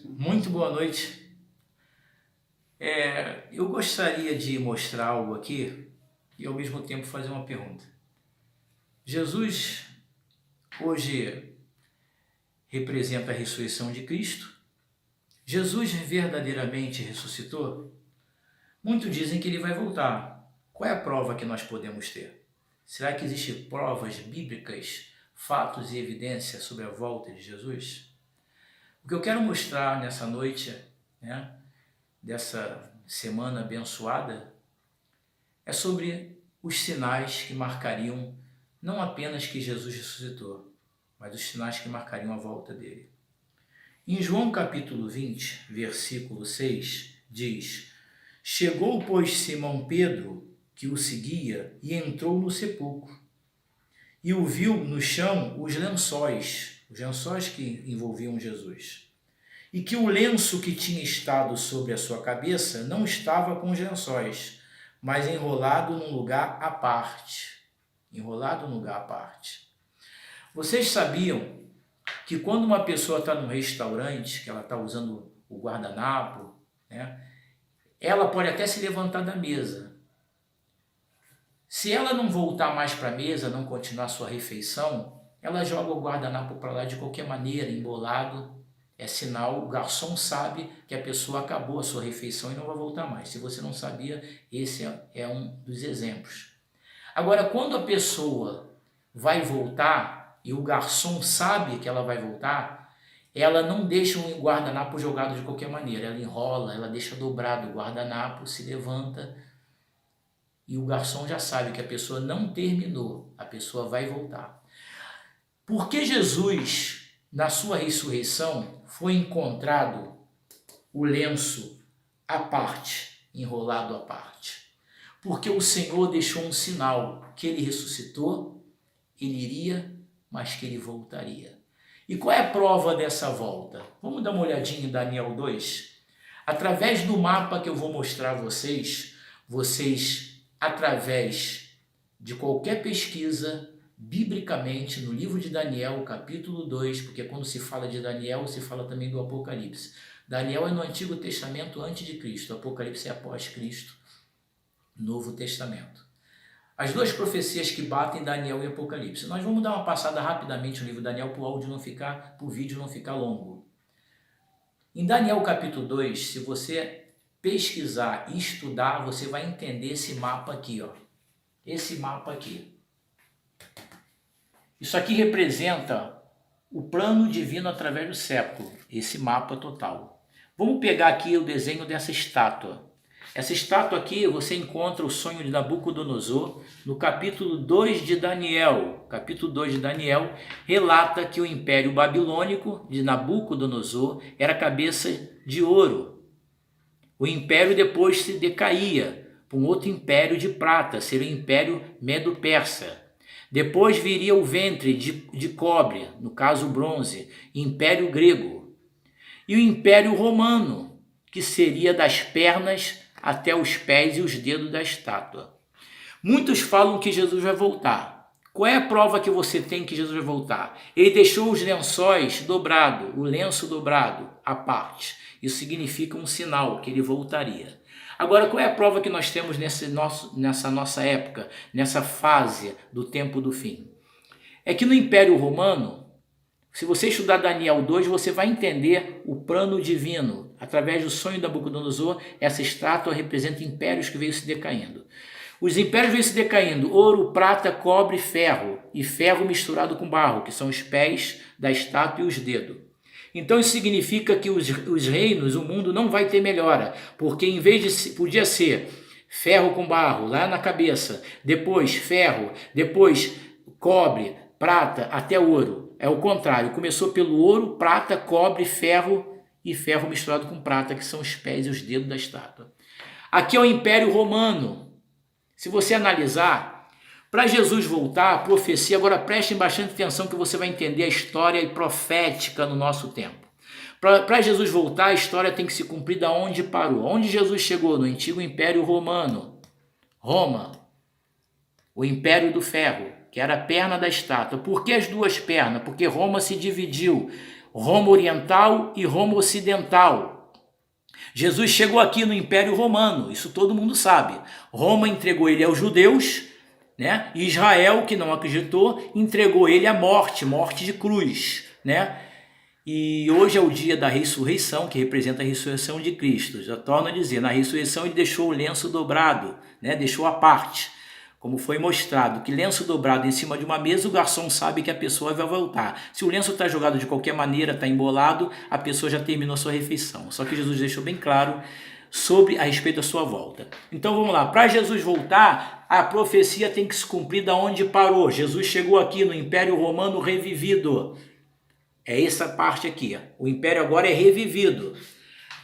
Muito boa noite. Eu gostaria de mostrar algo aqui e ao mesmo tempo fazer uma pergunta. Jesus hoje representa a ressurreição de Cristo. Jesus verdadeiramente ressuscitou? Muitos dizem que ele vai voltar. Qual é a prova que nós podemos ter? Será que existem provas bíblicas, fatos e evidências sobre a volta de Jesus? O que eu quero mostrar nessa noite, dessa semana abençoada, é sobre os sinais que marcariam não apenas que Jesus ressuscitou, mas os sinais que marcariam a volta dele. Em João capítulo 20, versículo 6, diz: Chegou, pois, Simão Pedro, que o seguia, e entrou no sepulcro. E o viu no chão os lençóis que envolviam Jesus. E que o lenço que tinha estado sobre a sua cabeça não estava com os lençóis, mas enrolado num lugar à parte. Enrolado num lugar à parte. Vocês sabiam que quando uma pessoa está num restaurante, que ela está usando o guardanapo, ela pode até se levantar da mesa. Se ela não voltar mais para a mesa, não continuar sua refeição, ela joga o guardanapo para lá de qualquer maneira, embolado. É sinal, o garçom sabe que a pessoa acabou a sua refeição e não vai voltar mais. Se você não sabia, esse é um dos exemplos. Agora, quando a pessoa vai voltar e o garçom sabe que ela vai voltar, ela não deixa um guardanapo jogado de qualquer maneira. Ela enrola, ela deixa dobrado o guardanapo, se levanta e o garçom já sabe que a pessoa não terminou, a pessoa vai voltar. Porque Jesus, na sua ressurreição, foi encontrado o lenço à parte, enrolado à parte. Porque o Senhor deixou um sinal que ele ressuscitou, ele iria, mas que ele voltaria. E qual é a prova dessa volta? Vamos dar uma olhadinha em Daniel 2? Através do mapa que eu vou mostrar a vocês, através de qualquer pesquisa, biblicamente, no livro de Daniel, capítulo 2, porque quando se fala de Daniel, se fala também do Apocalipse. Daniel é no Antigo Testamento antes de Cristo, Apocalipse é após Cristo, Novo Testamento. As duas profecias que batem, Daniel e Apocalipse. Nós vamos dar uma passada rapidamente no livro de Daniel para o vídeo não ficar longo. Em Daniel capítulo 2, se você pesquisar e estudar, você vai entender esse mapa aqui, ó. Esse mapa aqui. Isso aqui representa o plano divino através do século, esse mapa total. Vamos pegar aqui o desenho dessa estátua. Essa estátua aqui você encontra o sonho de Nabucodonosor no capítulo 2 de Daniel. Capítulo 2 de Daniel relata que o Império Babilônico de Nabucodonosor era cabeça de ouro. O império depois se decaía para um outro império de prata, seria o Império Medo-Persa. Depois viria o ventre de cobre, no caso bronze, Império Grego. E o Império Romano, que seria das pernas até os pés e os dedos da estátua. Muitos falam que Jesus vai voltar. Qual é a prova que você tem que Jesus vai voltar? Ele deixou os lençóis dobrados, o lenço dobrado à parte. Isso significa um sinal que ele voltaria. Agora, qual é a prova que nós temos nessa nossa época, nessa fase do tempo do fim? É que no Império Romano, se você estudar Daniel 2, você vai entender o plano divino. Através do sonho de Nabucodonosor, essa estátua representa impérios que veio se decaindo. Os impérios veio se decaindo, ouro, prata, cobre, ferro, e ferro misturado com barro, que são os pés da estátua e os dedos. Então isso significa que os reinos, o mundo não vai ter melhora, porque em vez de podia ser ferro com barro lá na cabeça, depois ferro, depois cobre, prata, até ouro. É o contrário, começou pelo ouro, prata, cobre, ferro e ferro misturado com prata, que são os pés e os dedos da estátua. Aqui é o Império Romano. Se você analisar, para Jesus voltar, a profecia, agora prestem bastante atenção que você vai entender a história profética no nosso tempo. Para Jesus voltar, a história tem que se cumprir da onde parou. Onde Jesus chegou? No antigo Império Romano. Roma, o Império do Ferro, que era a perna da estátua. Por que as duas pernas? Porque Roma se dividiu. Roma Oriental e Roma Ocidental. Jesus chegou aqui no Império Romano, isso todo mundo sabe. Roma entregou ele aos judeus, né? E Israel, que não acreditou, entregou ele à morte, morte de cruz, né? E hoje é o dia da ressurreição, que representa a ressurreição de Cristo. Já torno a dizer, na ressurreição ele deixou o lenço dobrado, né? Deixou a parte. Como foi mostrado, que lenço dobrado em cima de uma mesa, o garçom sabe que a pessoa vai voltar. Se o lenço está jogado de qualquer maneira, está embolado, a pessoa já terminou a sua refeição. Só que Jesus deixou bem claro a respeito da sua volta. Então vamos lá, para Jesus voltar, a profecia tem que se cumprir da onde parou. Jesus chegou aqui no Império Romano revivido. É essa parte aqui. O Império agora é revivido.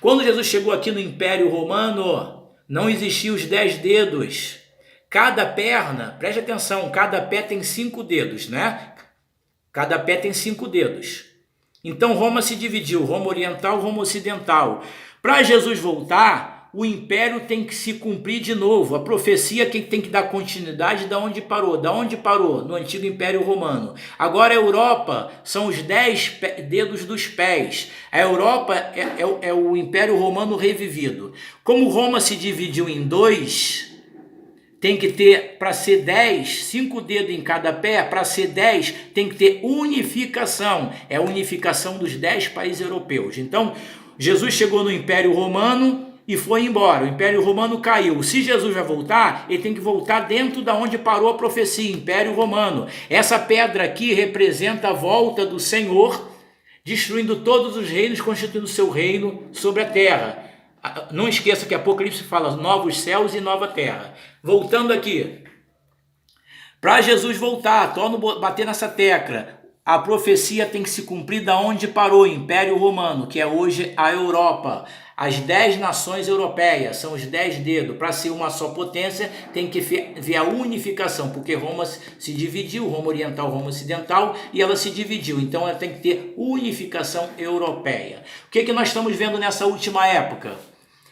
Quando Jesus chegou aqui no Império Romano, não existiam os 10 dedos. Cada perna, preste atenção, cada pé tem 5 dedos, né? Cada pé tem 5 dedos. Então Roma se dividiu, Roma Oriental, Roma Ocidental. Para Jesus voltar, o império tem que se cumprir de novo. A profecia que tem que dar continuidade da onde parou. Da onde parou? No antigo Império Romano. Agora a Europa são os 10 dedos dos pés. A Europa é o Império Romano revivido. Como Roma se dividiu em 2... tem que ter, para ser 10, 5 dedos em cada pé, para ser 10, tem que ter unificação. É a unificação dos 10 países europeus. Então, Jesus chegou no Império Romano e foi embora. O Império Romano caiu. Se Jesus vai voltar, ele tem que voltar dentro da onde parou a profecia, Império Romano. Essa pedra aqui representa a volta do Senhor, destruindo todos os reinos, constituindo o seu reino sobre a terra. Não esqueça que Apocalipse fala novos céus e nova terra. Voltando aqui, para Jesus voltar, torno bater nessa tecla, a profecia tem que se cumprir da onde parou o Império Romano, que é hoje a Europa. As 10 nações europeias, são os 10 dedos. Para ser uma só potência, tem que ver a unificação, porque Roma se dividiu, Roma Oriental, Roma Ocidental, e ela se dividiu. Então ela tem que ter unificação europeia. O que nós estamos vendo nessa última época?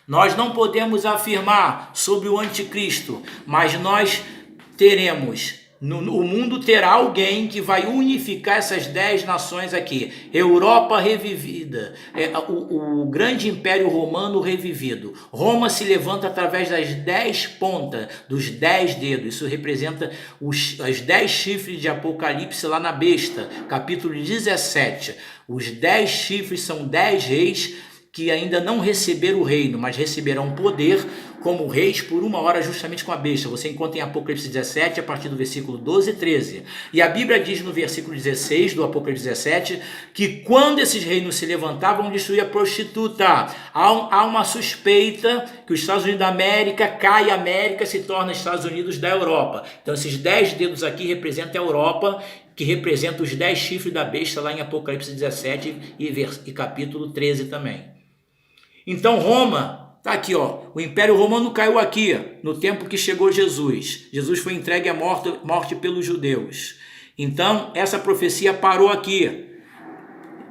Nós não podemos afirmar sobre o anticristo, mas nós teremos, o mundo terá alguém que vai unificar essas 10 nações aqui. Europa revivida, o grande império romano revivido. Roma se levanta através das 10 pontas, dos 10 dedos. Isso representa os 10 chifres de Apocalipse lá na besta, capítulo 17. Os 10 chifres são 10 reis que ainda não receberam o reino, mas receberão poder como reis por 1 hora justamente com a besta. Você encontra em Apocalipse 17, a partir do versículo 12 e 13. E a Bíblia diz no versículo 16 do Apocalipse 17, que quando esses reinos se levantavam, destruir a prostituta. Há uma suspeita que os Estados Unidos da América cai, a América se torna Estados Unidos da Europa. Então esses 10 dedos aqui representam a Europa, que representa os 10 chifres da besta lá em Apocalipse 17 e capítulo 13 também. Então Roma, tá aqui ó, o Império Romano caiu aqui, no tempo que chegou Jesus. Jesus foi entregue à morte pelos judeus. Então essa profecia parou aqui.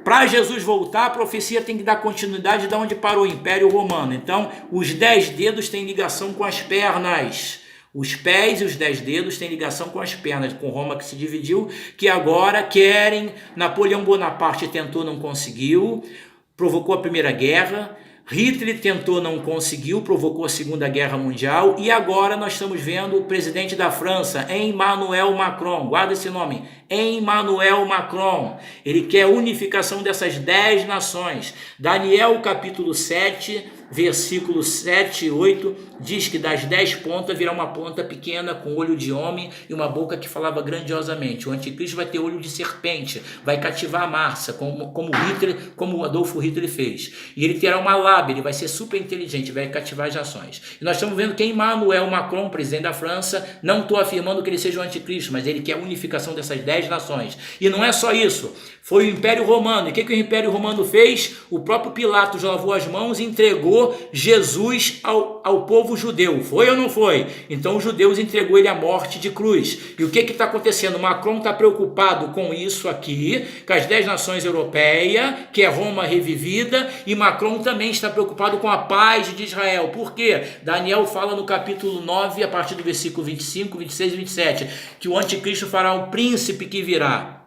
Para Jesus voltar, a profecia tem que dar continuidade de onde parou o Império Romano. Então os 10 dedos têm ligação com as pernas. Os pés e os 10 dedos têm ligação com as pernas, com Roma que se dividiu, que agora querem. Napoleão Bonaparte tentou, não conseguiu, provocou a Primeira Guerra. Hitler tentou, não conseguiu, provocou a Segunda Guerra Mundial. E agora nós estamos vendo o presidente da França, Emmanuel Macron. Guarda esse nome, Emmanuel Macron. Ele quer a unificação dessas 10 nações. Daniel capítulo 7, versículos 7 e 8, diz que das 10 pontas virá uma ponta pequena com olho de homem e uma boca que falava grandiosamente. O anticristo vai ter olho de serpente, vai cativar a massa, como Adolfo Hitler fez. E ele terá uma lábia, ele vai ser super inteligente, vai cativar as nações. E nós estamos vendo que Emmanuel Macron, presidente da França, não estou afirmando que ele seja o anticristo, mas ele quer a unificação dessas 10 nações. E não é só isso. Foi o Império Romano. E o que o Império Romano fez? O próprio Pilatos lavou as mãos e entregou Jesus ao povo judeu. Foi ou não foi? Então os judeus entregou ele à morte de cruz. E o que está acontecendo? Macron está preocupado com isso aqui, com as 10 nações europeias, que é Roma revivida, e Macron também está preocupado com a paz de Israel. Por quê? Daniel fala no capítulo 9, a partir do versículo 25, 26 e 27, que o anticristo fará o príncipe que virá.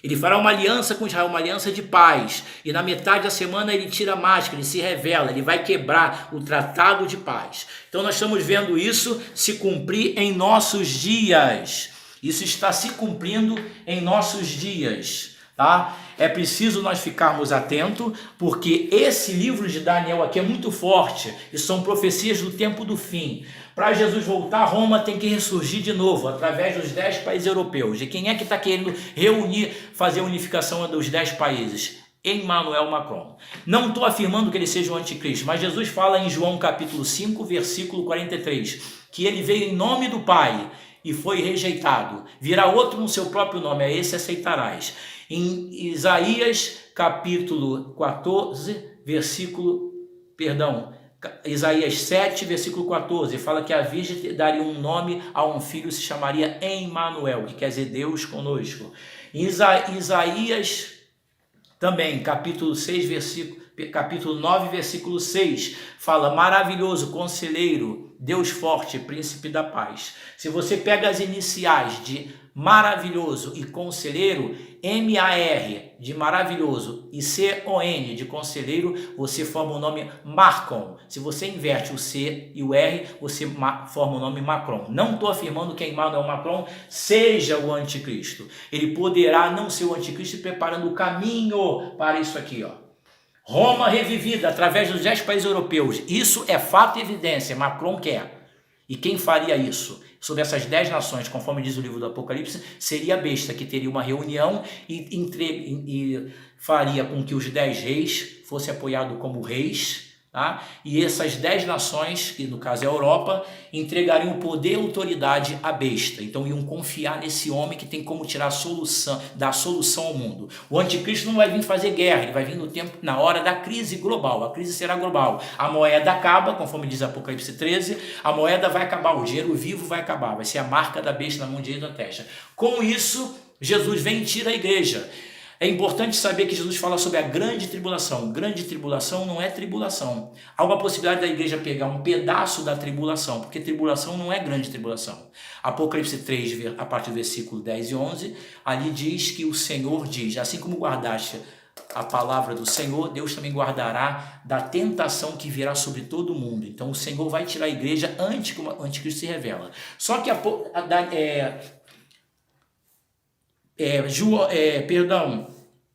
Ele fará uma aliança com Israel, uma aliança de paz. E na metade da semana ele tira a máscara, ele se revela, ele vai quebrar o tratado de paz. Então nós estamos vendo isso se cumprir em nossos dias. Isso está se cumprindo em nossos dias, tá? É preciso nós ficarmos atentos, porque esse livro de Daniel aqui é muito forte, e são profecias do tempo do fim. Para Jesus voltar, Roma tem que ressurgir de novo, através dos 10 países europeus. E quem é que está querendo reunir, fazer a unificação dos 10 países? Emmanuel Macron. Não estou afirmando que ele seja o anticristo, mas Jesus fala em João capítulo 5, versículo 43, que ele veio em nome do Pai e foi rejeitado. Virá outro no seu próprio nome, a esse aceitarás. Em Isaías capítulo 14, Isaías 7, versículo 14, fala que a virgem daria um nome a um filho, se chamaria Emmanuel, que quer dizer Deus conosco. Isaías também, capítulo 9, versículo 6, fala: maravilhoso, conselheiro, Deus forte, príncipe da paz. Se você pega as iniciais de maravilhoso e conselheiro, M-A-R de maravilhoso e C-O-N de conselheiro, você forma o nome Marcon. Se você inverte o C e o R, você forma o nome Macron. Não estou afirmando que Emmanuel Macron seja o anticristo. Ele poderá não ser o anticristo, preparando o caminho para isso aqui, ó. Roma revivida através dos 10 países europeus. Isso é fato e evidência. Macron quer. E quem faria isso? Sobre essas 10 nações, conforme diz o livro do Apocalipse, seria a besta que teria uma reunião e faria com que os 10 reis fossem apoiados como reis, tá? E essas 10 nações, que no caso é a Europa, entregariam o poder e autoridade à besta. Então iam confiar nesse homem que tem como tirar a solução, dar a solução ao mundo. O anticristo não vai vir fazer guerra, ele vai vir no tempo, na hora da crise global. A crise será global. A moeda acaba, conforme diz Apocalipse 13, a moeda vai acabar, o dinheiro vivo vai acabar, vai ser a marca da besta na mão direita da testa. Com isso, Jesus vem e tira a igreja. É importante saber que Jesus fala sobre a grande tribulação. Grande tribulação não é tribulação. Há uma possibilidade da igreja pegar um pedaço da tribulação, porque tribulação não é grande tribulação. Apocalipse 3, a partir do versículo 10 e 11, ali diz que o Senhor diz: assim como guardaste a palavra do Senhor, Deus também guardará da tentação que virá sobre todo mundo. Então o Senhor vai tirar a igreja antes que o anticristo se revela. Só que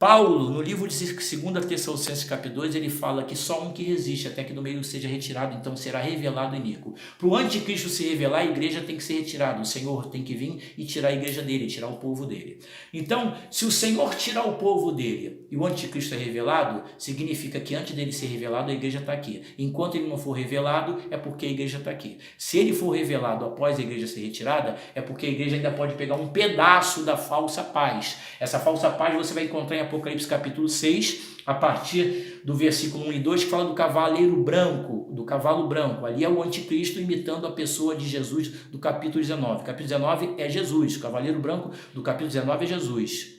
Paulo, no livro de 2 Tessalonicenses capítulo 2, ele fala que só um que resiste até que do meio seja retirado, então será revelado iníquo. Para o anticristo se revelar, a igreja tem que ser retirada, o Senhor tem que vir e tirar a igreja dele, tirar o povo dele. Então, se o Senhor tirar o povo dele e o anticristo é revelado, significa que antes dele ser revelado, a igreja está aqui. Enquanto ele não for revelado, é porque a igreja está aqui. Se ele for revelado após a igreja ser retirada, é porque a igreja ainda pode pegar um pedaço da falsa paz. Essa falsa paz você vai encontrar em Apocalipse capítulo 6, a partir do versículo 1 e 2, que fala do cavaleiro branco, do cavalo branco. Ali é o anticristo imitando a pessoa de Jesus do capítulo 19. O capítulo 19 é Jesus, o cavaleiro branco do capítulo 19 é Jesus.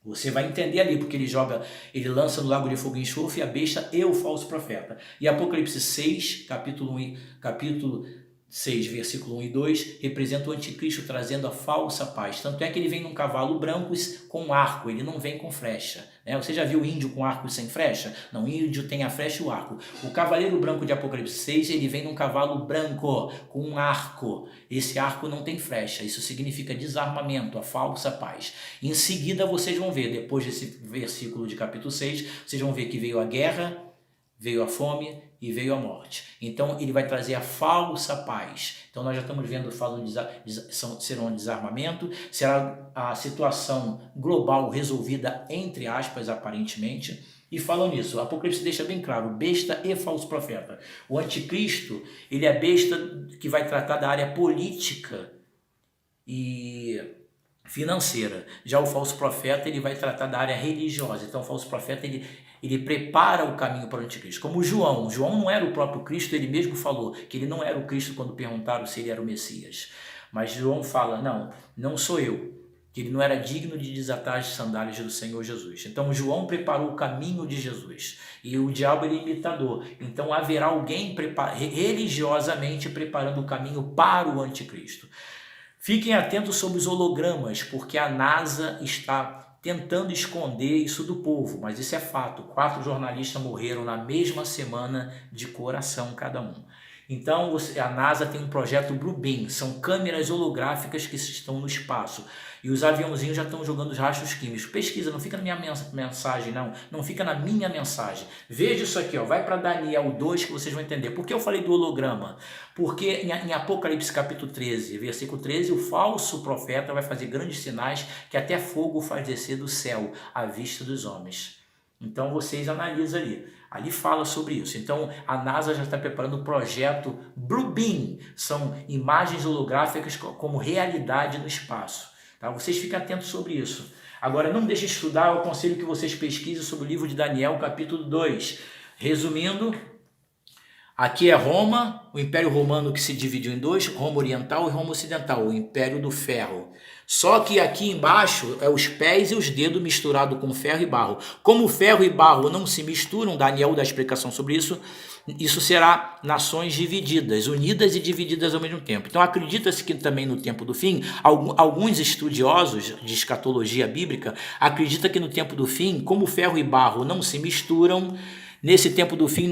Você vai entender ali, porque ele lança no lago de fogo e enxofre a besta e o falso profeta. E Apocalipse 6, capítulo 6, versículo 1 e 2, representa o anticristo trazendo a falsa paz. Tanto é que ele vem num cavalo branco com arco, ele não vem com flecha. Né? Você já viu o índio com arco e sem flecha? Não, o índio tem a flecha e o arco. O cavaleiro branco de Apocalipse 6, ele vem num cavalo branco com um arco. Esse arco não tem flecha, isso significa desarmamento, a falsa paz. Em seguida vocês vão ver, depois desse versículo de capítulo 6, vocês vão ver que veio a guerra, veio a fome e veio a morte. Então ele vai trazer a falsa paz. Então nós já estamos vendo, será um desarmamento, será a situação global resolvida, entre aspas, aparentemente. E falando nisso, o Apocalipse deixa bem claro, besta e falso profeta. O anticristo, ele é besta que vai tratar da área política e financeira. Já o falso profeta, ele vai tratar da área religiosa. Então o falso profeta, ele prepara o caminho para o anticristo. Como João não era o próprio Cristo, ele mesmo falou que ele não era o Cristo quando perguntaram se ele era o Messias. Mas João fala, não sou eu, que ele não era digno de desatar as sandálias do Senhor Jesus. Então João preparou o caminho de Jesus. E o diabo ele é imitador. Então haverá alguém religiosamente preparando o caminho para o anticristo. Fiquem atentos sobre os hologramas, porque a NASA está tentando esconder isso do povo, mas isso é fato. 4 jornalistas morreram na mesma semana de coração cada um. Então a NASA tem um projeto Bluebeam, são câmeras holográficas que estão no espaço. E os aviãozinhos já estão jogando os rastros químicos. Pesquisa, não fica na minha mensagem, não fica na minha mensagem. Veja isso aqui, ó, vai para Daniel 2 que vocês vão entender. Por que eu falei do holograma? Porque em Apocalipse capítulo 13, versículo 13, o falso profeta vai fazer grandes sinais que até fogo faz descer do céu à vista dos homens. Então vocês analisam ali. Ali fala sobre isso. Então a NASA já está preparando o projeto Bluebeam. São imagens holográficas como realidade no espaço. Tá? Vocês fiquem atentos sobre isso. Agora não deixem de estudar, eu aconselho que vocês pesquisem sobre o livro de Daniel, capítulo 2. Resumindo, aqui é Roma, o Império Romano que se dividiu em dois, Roma Oriental e Roma Ocidental, o Império do Ferro. Só que aqui embaixo é os pés e os dedos misturados com ferro e barro. Como ferro e barro não se misturam, Daniel dá explicação sobre isso, isso será nações divididas, unidas e divididas ao mesmo tempo. Então acredita-se que também no tempo do fim, alguns estudiosos de escatologia bíblica acreditam que no tempo do fim, como ferro e barro não se misturam, nesse tempo do fim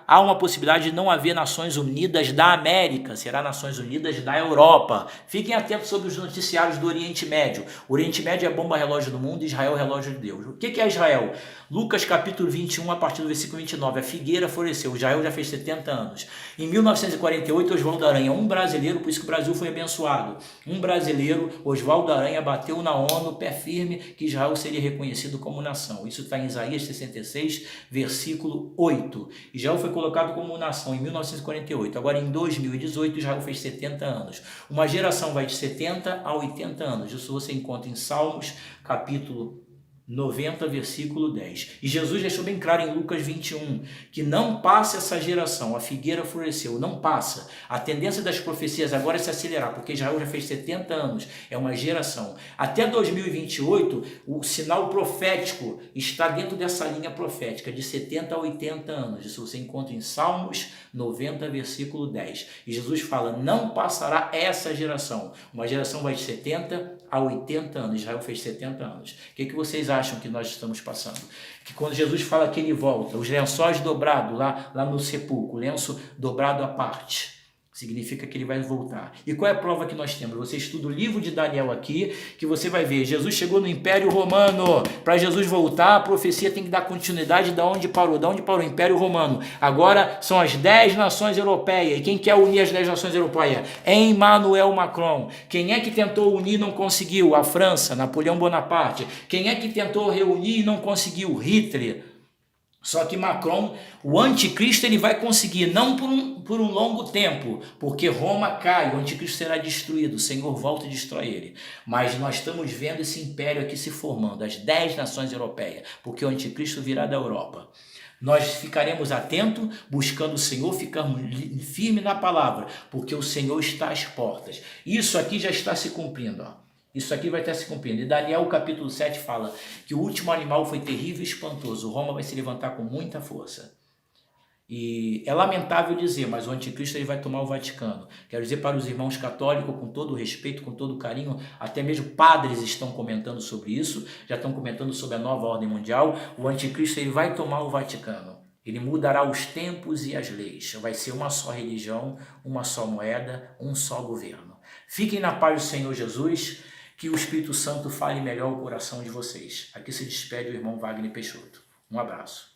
há uma possibilidade de não haver Nações Unidas da América, será Nações Unidas da Europa. Fiquem atentos sobre os noticiários do Oriente Médio. O Oriente Médio é a bomba relógio do mundo, Israel é relógio de Deus. O que é Israel? Lucas capítulo 21, a partir do versículo 29, a figueira floresceu, Israel já fez 70 anos. Em 1948, Oswaldo Aranha, um brasileiro, por isso que o Brasil foi abençoado, um brasileiro, Oswaldo Aranha, bateu na ONU, pé firme, que Israel seria reconhecido como nação. Isso está em Isaías 66, versículo 8. Israel foi colocado como nação em 1948. Agora, em 2018, Israel fez 70 anos. Uma geração vai de 70 a 80 anos. Isso você encontra em Salmos, capítulo 90, versículo 10. E Jesus deixou bem claro em Lucas 21, que não passa essa geração, a figueira floresceu, não passa. A tendência das profecias agora é se acelerar, porque Israel já fez 70 anos, é uma geração. Até 2028, o sinal profético está dentro dessa linha profética, de 70 a 80 anos. Isso você encontra em Salmos 90, versículo 10. E Jesus fala, não passará essa geração. Uma geração vai de 70 a 80 anos, Israel fez 70 anos. O que vocês acham que nós estamos passando? Que quando Jesus fala que ele volta, os lençóis dobrados lá no sepulcro, lenço dobrado à parte, significa que ele vai voltar. E qual é a prova que nós temos? Você estuda o livro de Daniel aqui, que você vai ver, Jesus chegou no Império Romano. Para Jesus voltar, a profecia tem que dar continuidade de onde parou. De onde parou? O Império Romano. Agora são as 10 nações europeias. E quem quer unir as 10 nações europeias? Emmanuel Macron. Quem é que tentou unir e não conseguiu? A França, Napoleão Bonaparte. Quem é que tentou reunir e não conseguiu? Hitler. Só que Macron, o anticristo, ele vai conseguir, não por um longo tempo, porque Roma cai, o anticristo será destruído, o Senhor volta e destrói ele. Mas nós estamos vendo esse império aqui se formando, as 10 nações europeias, porque o anticristo virá da Europa. Nós ficaremos atentos, buscando o Senhor, ficamos firmes na palavra, porque o Senhor está às portas. Isso aqui já está se cumprindo, ó. Isso aqui vai estar se cumprindo. E Daniel capítulo 7 fala que o último animal foi terrível e espantoso. Roma vai se levantar com muita força. E é lamentável dizer, mas o anticristo ele vai tomar o Vaticano. Quero dizer para os irmãos católicos, com todo o respeito, com todo o carinho, até mesmo padres estão comentando sobre isso, já estão comentando sobre a nova ordem mundial. O anticristo ele vai tomar o Vaticano. Ele mudará os tempos e as leis. Vai ser uma só religião, uma só moeda, um só governo. Fiquem na paz do Senhor Jesus. Que o Espírito Santo fale melhor o coração de vocês. Aqui se despede o irmão Wagner Peixoto. Um abraço.